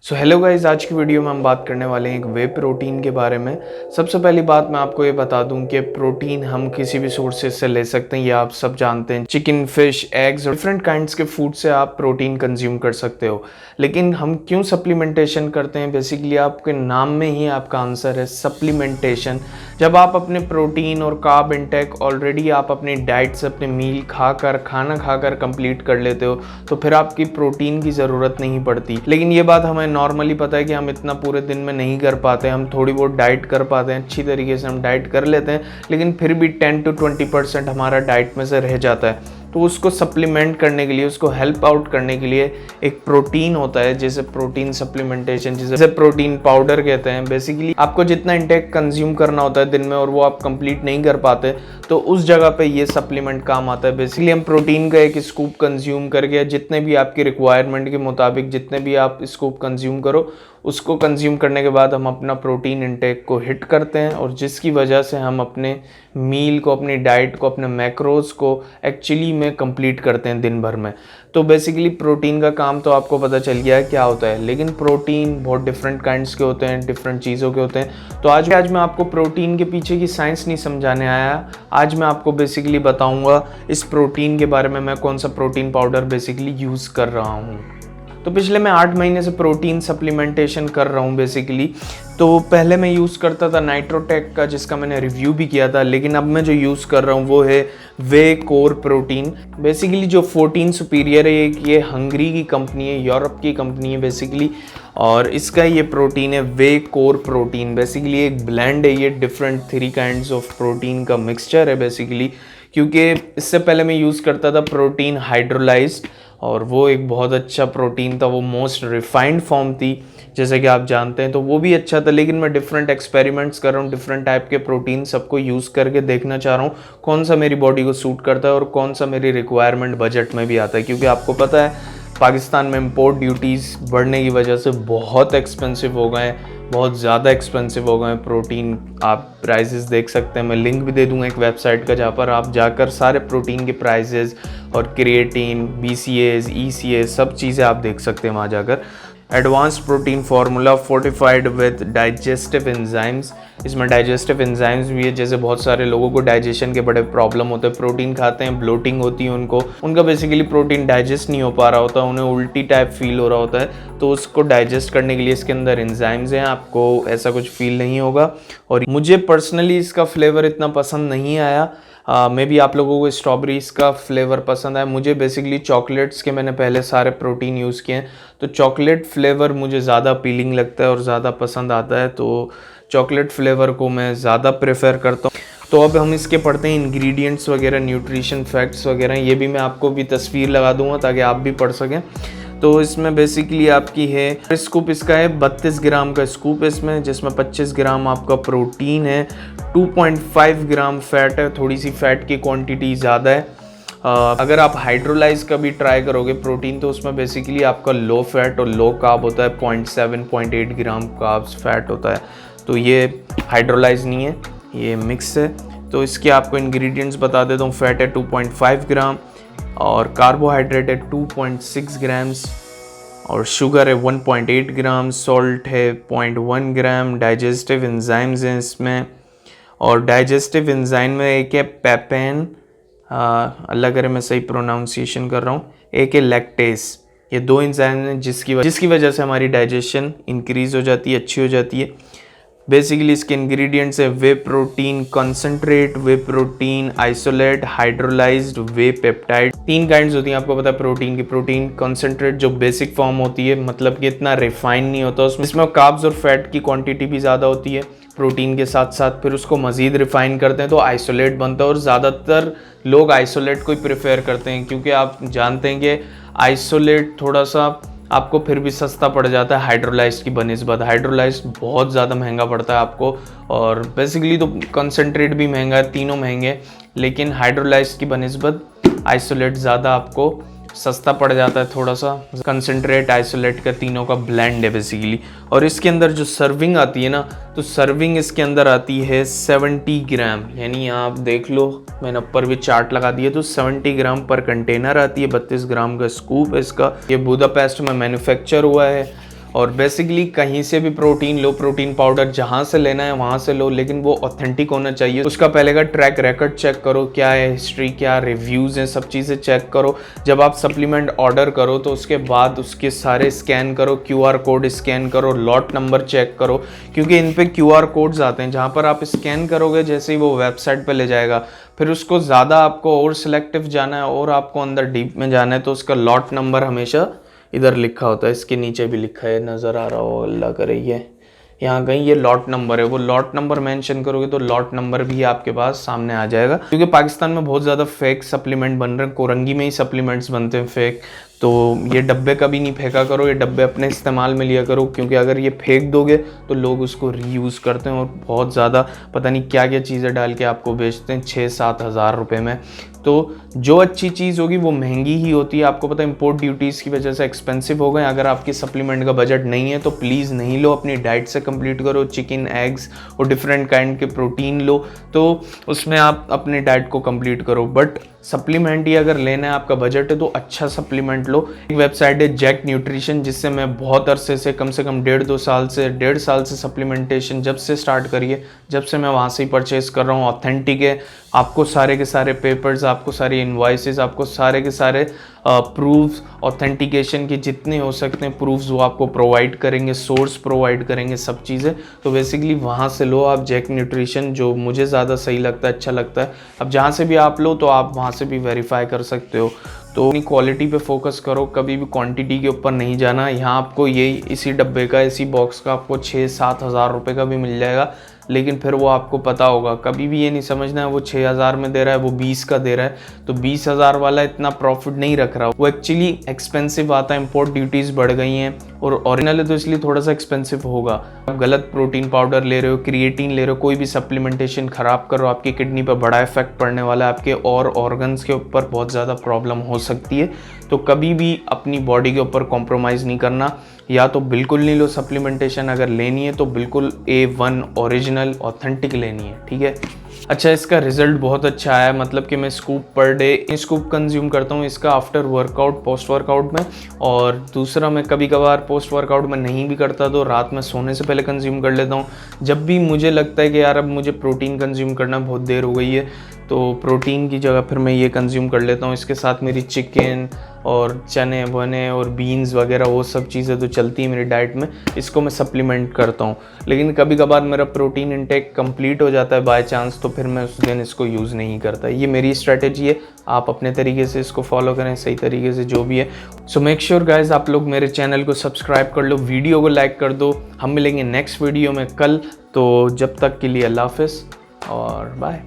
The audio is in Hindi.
सो हेलो गाइज, आज की वीडियो में हम बात करने वाले हैं एक वे प्रोटीन के बारे में। सबसे पहली बात मैं आपको ये बता दूं कि प्रोटीन हम किसी भी सोर्सेज से ले सकते हैं। ये आप सब जानते हैं, चिकन, फिश, एग्स और डिफरेंट काइंड्स के फूड से आप प्रोटीन कंज्यूम कर सकते हो। लेकिन हम क्यों सप्लीमेंटेशन करते हैं? बेसिकली आपके नाम में ही आपका आंसर है सप्लीमेंटेशन। जब आप अपने प्रोटीन और कार्ब इंटेक ऑलरेडी आप अपनी डाइट से अपने मील खाना खाकर कंप्लीट कर लेते हो, तो फिर आपकी प्रोटीन की ज़रूरत नहीं पड़ती। लेकिन ये बात हमें नॉर्मली पता है कि हम इतना पूरे दिन में नहीं कर पाते। हम थोड़ी बहुत डाइट कर पाते हैं, अच्छी तरीके से हम डाइट कर लेते हैं, लेकिन फिर भी 10 to 20% हमारा डाइट में से रह जाता है। तो उसको सप्लीमेंट करने के लिए, उसको हेल्प आउट करने के लिए एक प्रोटीन होता है, जैसे प्रोटीन सप्लीमेंटेशन, जिसे प्रोटीन पाउडर कहते हैं। बेसिकली आपको जितना इंटेक कंज्यूम करना होता है दिन में और वो आप कंप्लीट नहीं कर पाते, तो उस जगह पे ये सप्लीमेंट काम आता है। बेसिकली हम प्रोटीन का एक स्कूप कंज्यूम करके, जितने भी आपकी रिक्वायरमेंट के मुताबिक जितने भी आप स्कूप कंज्यूम करो, उसको कंज्यूम करने के बाद हम अपना प्रोटीन इंटेक को हिट करते हैं, और जिसकी वजह से हम अपने मील को, अपनी डाइट को, अपने मैक्रोज को एक्चुअली में कंप्लीट करते हैं दिन भर में। तो बेसिकली प्रोटीन का काम तो आपको पता चल गया है क्या होता है। लेकिन प्रोटीन बहुत डिफरेंट काइंड्स के होते हैं, डिफरेंट चीज़ों के होते हैं। तो आज मैं आपको प्रोटीन के पीछे की साइंस नहीं समझाने आया। आज मैं आपको बेसिकली बताऊंगा इस प्रोटीन के बारे में, मैं कौन सा प्रोटीन पाउडर बेसिकली यूज़ कर रहा हूँ। तो पिछले मैं 8 महीने से प्रोटीन सप्लीमेंटेशन कर रहा हूँ बेसिकली। तो पहले मैं यूज़ करता था नाइट्रोटेक का, जिसका मैंने रिव्यू भी किया था। लेकिन अब मैं जो यूज़ कर रहा हूँ वो है वे कोर प्रोटीन। बेसिकली जो 14 सुपीरियर है, ये हंगरी की कंपनी है, यूरोप की कंपनी है बेसिकली, और इसका ये प्रोटीन है वे कोर प्रोटीन। बेसिकली एक ब्लेंड है, ये डिफरेंट 3 काइंड्स ऑफ प्रोटीन का मिक्सचर है बेसिकली। क्योंकि इससे पहले मैं यूज़ करता था प्रोटीन हाइड्रोलाइज्ड, और वो एक बहुत अच्छा प्रोटीन था, वो मोस्ट रिफाइंड फॉर्म थी जैसे कि आप जानते हैं, तो वो भी अच्छा था। लेकिन मैं डिफरेंट एक्सपेरिमेंट्स कर रहा हूँ, डिफरेंट टाइप के प्रोटीन सबको यूज़ करके देखना चाह रहा हूँ कौन सा मेरी बॉडी को सूट करता है और कौन सा मेरी रिक्वायरमेंट बजट में भी आता है। क्योंकि आपको पता है पाकिस्तान में इम्पोर्ट ड्यूटीज़ बढ़ने की वजह से बहुत एक्सपेंसिव हो गए हैं, बहुत ज़्यादा एक्सपेंसिव हो गए हैं प्रोटीन। आप प्राइसेस देख सकते हैं, मैं लिंक भी दे दूंगा एक वेबसाइट का, जहाँ पर आप जाकर सारे प्रोटीन के प्राइसेस और क्रिएटिन, BCAs, ECAs सब चीज़ें आप देख सकते हैं वहाँ जाकर। Advanced protein formula fortified with digestive enzymes. इसमें डाइजेस्टिव एंजाइम्स भी है। जैसे बहुत सारे लोगों को डाइजेशन के बड़े प्रॉब्लम होते हैं, प्रोटीन खाते हैं, ब्लोटिंग होती है उनका बेसिकली प्रोटीन डाइजेस्ट नहीं हो पा रहा होता, उन्हें उल्टी टाइप फील हो रहा होता है। तो उसको डाइजेस्ट करने के लिए इसके अंदर एंजाइम्स हैं, आपको ऐसा कुछ फील नहीं होगा। और मुझे पर्सनली इसका फ्लेवर इतना पसंद नहीं आया। मे बी आप लोगों को स्ट्रॉबेरीज का फ्लेवर पसंद आया। मुझे बेसिकली चॉकलेट्स के मैंने पहले सारे प्रोटीन यूज़ किए हैं, तो चॉकलेट फ्लेवर मुझे ज़्यादा अपीलिंग लगता है और ज़्यादा पसंद आता है, तो चॉकलेट फ्लेवर को मैं ज़्यादा प्रेफर करता हूँ। तो अब हम इसके पढ़ते हैं इंग्रेडिएंट्स वगैरह, न्यूट्रिशन फैक्ट्स वगैरह। ये भी मैं आपको भी तस्वीर लगा दूंगा ताकि आप भी पढ़ सकें। तो इसमें बेसिकली आपकी है स्कूप, इसका है 32 ग्राम का स्कूप इसमें, जिसमें 25 ग्राम आपका प्रोटीन है, 2.5 ग्राम फैट है। थोड़ी सी फैट की क्वांटिटी ज़्यादा है। अगर आप हाइड्रोलाइज का भी ट्राई करोगे प्रोटीन, तो उसमें बेसिकली आपका लो फैट और लो कार्ब होता है, 0.7 0.8 ग्राम कार्ब्स फैट होता है। तो ये हाइड्रोलाइज नहीं है, ये मिक्स है। तो इसके आपको इंग्रेडिएंट्स बता देता हूँ। फैट है 2.5 ग्राम, और कार्बोहाइड्रेट है 2.6 ग्राम्स, और शुगर है 1.8 ग्राम, सॉल्ट है 0.1 ग्राम। डाइजेस्टिव एंजाइम्स हैं इसमें, और डाइजेस्टिव एंजाइम में एक है पेपेन, अल्लाह करे मैं सही प्रोनाउंसिएशन कर रहा हूँ, एक है लैक्टेस। ये 2 एंजाइम हैं जिसकी वजह से हमारी डाइजेशन इंक्रीज़ हो जाती है, अच्छी हो जाती है। बेसिकली इसके इंग्रेडिएंट्स है वे प्रोटीन कंसंट्रेट, वे प्रोटीन आइसोलेट, हाइड्रोलाइज्ड वे पेप्टाइड। 3 काइंड्स होती हैं, आपको पता है प्रोटीन की। प्रोटीन कंसंट्रेट जो बेसिक फॉर्म होती है, मतलब कि इतना रिफाइन नहीं होता उसमें, इसमें कार्ब्स और फैट की क्वांटिटी भी ज़्यादा होती है प्रोटीन के साथ साथ। फिर उसको मज़ीद रिफाइन करते हैं तो आइसोलेट बनता है, और ज़्यादातर लोग आइसोलेट को ही प्रेफर करते हैं, क्योंकि आप जानते हैं कि आइसोलेट थोड़ा सा आपको फिर भी सस्ता पड़ जाता है हाइड्रोलाइज्ड की बनिस्बत। हाइड्रोलाइज्ड बहुत ज़्यादा महंगा पड़ता है आपको, और बेसिकली तो कंसंट्रेट भी महंगा है, तीनों महंगे, लेकिन हाइड्रोलाइज्ड की बनिस्बत आइसोलेट ज़्यादा आपको सस्ता पड़ जाता है थोड़ा सा। कंसंट्रेट, आइसोलेट का तीनों का ब्लेंड है बेसिकली। और इसके अंदर जो सर्विंग आती है ना, तो सर्विंग इसके अंदर आती है 70 ग्राम, यानी आप देख लो, मैंने ऊपर भी चार्ट लगा दिया, तो 70 ग्राम पर कंटेनर आती है। 32 ग्राम का स्कूप है इसका। ये बुडापेस्ट में मैन्युफैक्चर हुआ है, और बेसिकली कहीं से भी प्रोटीन लो, प्रोटीन पाउडर जहाँ से लेना है वहाँ से लो, लेकिन वो ऑथेंटिक होना चाहिए। उसका पहले का ट्रैक रिकॉर्ड चेक करो, क्या है हिस्ट्री, क्या रिव्यूज़ हैं, सब चीज़ें चेक करो। जब आप सप्लीमेंट ऑर्डर करो तो उसके बाद उसके सारे स्कैन करो, QR कोड स्कैन करो, लॉट नंबर चेक करो, क्योंकि इन पे QR कोड्स आते हैं जहाँ पर आप स्कैन करोगे जैसे ही वो वेबसाइट पे ले जाएगा। फिर उसको ज़्यादा आपको और सिलेक्टिव जाना है और आपको अंदर डीप में जाना है तो उसका लॉट नंबर हमेशा इधर लिखा होता है, इसके नीचे भी लिखा है, नज़र आ रहा हो, अल्लाह करे ये यहाँ कहीं ये लॉट नंबर है, वो लॉट नंबर मेंशन करोगे तो लॉट नंबर भी आपके पास सामने आ जाएगा। क्योंकि पाकिस्तान में बहुत ज़्यादा फेक सप्लीमेंट बन रहे हैं, कोरंगी में ही सप्लीमेंट्स बनते हैं फेक, तो ये डब्बे कभी नहीं फेंका करो, ये डब्बे अपने इस्तेमाल में लिया करो, क्योंकि अगर ये फेंक दोगे तो लोग उसको रीयूज़ करते हैं और बहुत ज़्यादा पता नहीं क्या क्या चीज़ें डाल के आपको बेचते हैं 6-7 हज़ार रुपये में। तो जो अच्छी चीज़ होगी वो महंगी ही होती है, आपको पता है इम्पोर्ट ड्यूटीज़ की वजह से एक्सपेंसिव हो गए। अगर आपकी सप्लीमेंट का बजट नहीं है तो प्लीज़ नहीं लो, अपनी डाइट से कंप्लीट करो, चिकन, एग्स और डिफरेंट काइंड के प्रोटीन लो, तो उसमें आप अपने डाइट को कंप्लीट करो। बट सप्लीमेंट ही अगर लेना है, आपका बजट है, तो अच्छा सप्लीमेंट लो। एक वेबसाइट है जैक न्यूट्रिशन, जिससे मैं बहुत अरसे से कम 1.5 साल से सप्लीमेंटेशन जब से स्टार्ट करिए, जब से मैं वहाँ से ही परचेज़ कर रहा हूँ। ऑथेंटिक है, आपको सारे के सारे पेपर्स, आपको सारी इन्वाइसेस, आपको सारे के सारे प्रूफ्स, ऑथेंटिकेशन के जितने हो सकते हैं प्रूफ्स वो आपको प्रोवाइड करेंगे, सोर्स प्रोवाइड करेंगे, सब चीज़ें। तो बेसिकली वहाँ से लो आप जैक न्यूट्रिशन, जो मुझे ज़्यादा सही लगता है, अच्छा लगता है। अब जहाँ से भी आप लो तो आप वहाँ से भी वेरीफाई कर सकते हो। तो अपनी क्वालिटी पे फोकस करो, कभी भी क्वांटिटी के ऊपर नहीं जाना। यहाँ आपको यही इसी डब्बे का, इसी बॉक्स का आपको 6-7 हज़ार रुपये का भी मिल जाएगा, लेकिन फिर वो आपको पता होगा। कभी भी ये नहीं समझना है वो 6,000 में दे रहा है, वो 20 का दे रहा है, तो 20,000 वाला इतना प्रॉफिट नहीं रख रहा, वो एक्चुअली एक्सपेंसिव आता है। इम्पोर्ट ड्यूटीज़ बढ़ गई हैं और ओरिजिनल है तो इसलिए थोड़ा सा एक्सपेंसिव होगा। आप गलत प्रोटीन पाउडर ले रहे हो, क्रिएटिन ले रहे हो, कोई भी सप्लीमेंटेशन ख़राब कर रहे हो, आपकी किडनी पर बड़ा इफेक्ट पड़ने वाला है, आपके और ऑर्गन्स के ऊपर बहुत ज़्यादा प्रॉब्लम हो सकती है। तो कभी भी अपनी बॉडी के ऊपर कॉम्प्रोमाइज़ नहीं करना, या तो बिल्कुल नहीं लो सप्लीमेंटेशन, अगर लेनी है तो बिल्कुल A1 ओरिजिनल ऑथेंटिक लेनी है, ठीक है। अच्छा, इसका रिजल्ट बहुत अच्छा आया, मतलब कि मैं scoop per day scoop consume करता हूँ इसका आफ्टर वर्कआउट, पोस्ट वर्कआउट में। और दूसरा, मैं कभी कभार पोस्ट वर्कआउट में नहीं भी करता तो रात में सोने से पहले कंज्यूम कर लेता हूँ। जब भी मुझे लगता है कि यार अब मुझे प्रोटीन कंज्यूम करना बहुत देर हो गई है, तो प्रोटीन की जगह फिर मैं ये कंज्यूम कर लेता हूँ। इसके साथ मेरी चिकन और चने वने और बीन्स वगैरह वो सब चीज़ें तो चलती है मेरी डाइट में, इसको मैं सप्लीमेंट करता हूँ। लेकिन कभी कभार मेरा प्रोटीन इंटेक कंप्लीट हो जाता है बाय चांस, तो फिर मैं उस दिन इसको यूज़ नहीं करता। ये मेरी स्ट्रैटेजी है, आप अपने तरीके से इसको फॉलो करें, सही तरीके से जो भी है। सो मेक श्योर गाइज आप लोग मेरे चैनल को सब्सक्राइब कर लो, वीडियो को लाइक कर दो। हम मिलेंगे नेक्स्ट वीडियो में कल, तो जब तक के लिए अल्लाह हाफिज़ और बाय।